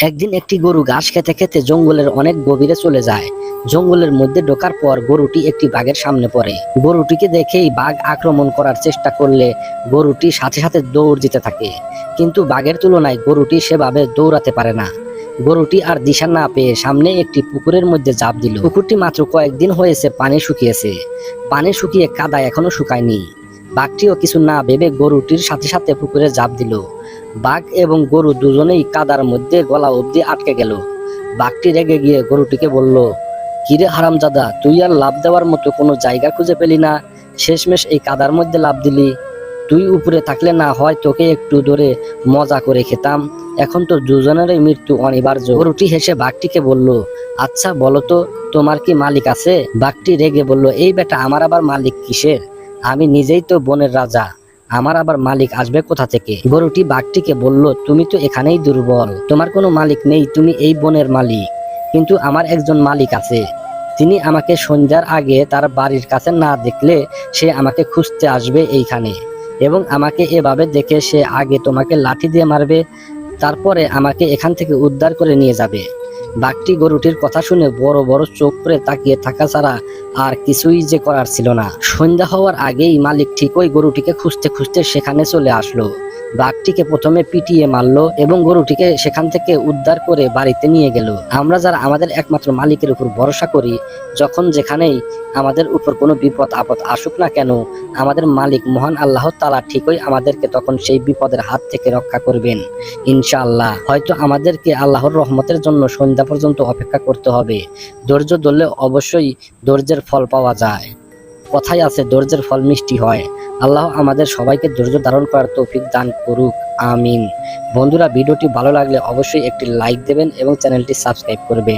একদিন একটি গরু ঘাস খেতে খেতে জঙ্গলের অনেক গভীরে চলে যায়। জঙ্গলের মধ্যে ঢোকার পর গরুটি একটি বাঘের সামনে পড়ে। গরুটিকে দেখেই বাঘ আক্রমণ করার চেষ্টা করলে গরুটি সাথে সাথে দৌড় দিতে থাকে, কিন্তু বাঘের তুলনায় গরুটি সেভাবে দৌড়াতে পারে না। গরুটি আর দিশা না পেয়ে সামনে একটি পুকুরের মধ্যে ঝাঁপ দিল। পুকুরটি মাত্র কয়েকদিন হয়েছে পানি শুকিয়েছে, পানি শুকিয়ে কাদা এখনো শুকায়নি। বাঘটিও কিছু না ভেবে গরুটির সাথে সাথে পুকুরে ঝাঁপ দিল। বাঘ এবং গরু দুজনেই কাদার মধ্যে গলা অবধি আটকে গেল। বাঘটি রেগে গিয়ে গরুটিকে বলল, কিরে হারামজাদা, তুই আর লাফ দেওয়ার মতো কোনো জায়গা খুঁজে পেলি না, শেষমেশ এই কাদার মধ্যে লাফ দিলি। তুই উপরে থাকলে না হয় তোকে একটু ধরে মজা করে খেতাম, এখন তো দুজনেরই মৃত্যু অনিবার্য। গরুটি হেসে বাঘটিকে বলল, আচ্ছা বলো তো, তোমার কি মালিক আছে? বাঘটি রেগে বলল, এই বেটা, আমার আবার মালিক কিসের? আমি নিজেই তো বনের রাজা, আমার আবার মালিক আসবে কোথা থেকে? গরুটি বাঘটিকে বলল, তুমি তো এখানেই দুর্বল, তোমার কোনো মালিক নেই, তুমি এই বনের মালিক। কিন্তু আমার একজন মালিক আছে, তিনি আমাকে সন্ধ্যার আগে তার বাড়ির কাছে না দেখলে সে আমাকে খুঁজতে আসবে এইখানে, এবং আমাকে এভাবে দেখে সে আগে তোমাকে লাঠি দিয়ে মারবে, তারপরে আমাকে এখান থেকে উদ্ধার করে নিয়ে যাবে। বাঘটি গরুটির কথা শুনে বড় বড় চোখ করে তাকিয়ে থাকা ছাড়া আর কিছুই যে করার ছিল না। সন্ধ্যা হওয়ার আগেই মালিক ঠিকই গরুটিকে খুঁজতে খুঁজতে সেখানে চলে আসলো। বাঘটিকে প্রথমে পিটিয়ে মারলো এবং গরুটিকে সেখান থেকে উদ্ধার করে বাড়িতে নিয়ে গেল। আমরা যারা আমাদের একমাত্র মালিকের উপর ভরসা করি, যখন যেখানেই আমাদের উপর কোনো বিপদ আপদ আসুক না কেন, আমাদের মালিক মহান আল্লাহ তাআলা ঠিকই আমাদেরকে তখন সেই বিপদের হাত থেকে রক্ষা করবেন ইনশাআল্লাহ। হয়তো আমাদেরকে আল্লাহর রহমতের জন্য সন্ধ্যা পর্যন্ত অপেক্ষা করতে হবে। ধৈর্য ধরলে অবশ্যই ধৈর্যের ফল পাওয়া যায়। কথায় আছে, ধৈর্যের ফল মিষ্টি হয়। আল্লাহ আমাদের সবাইকে ধৈর্য ধারণ করার তৌফিক দান করুক, আমিন। বন্ধুরা, ভিডিওটি ভালো লাগলে অবশ্যই একটি লাইক দেবেন এবং চ্যানেলটি সাবস্ক্রাইব করবেন।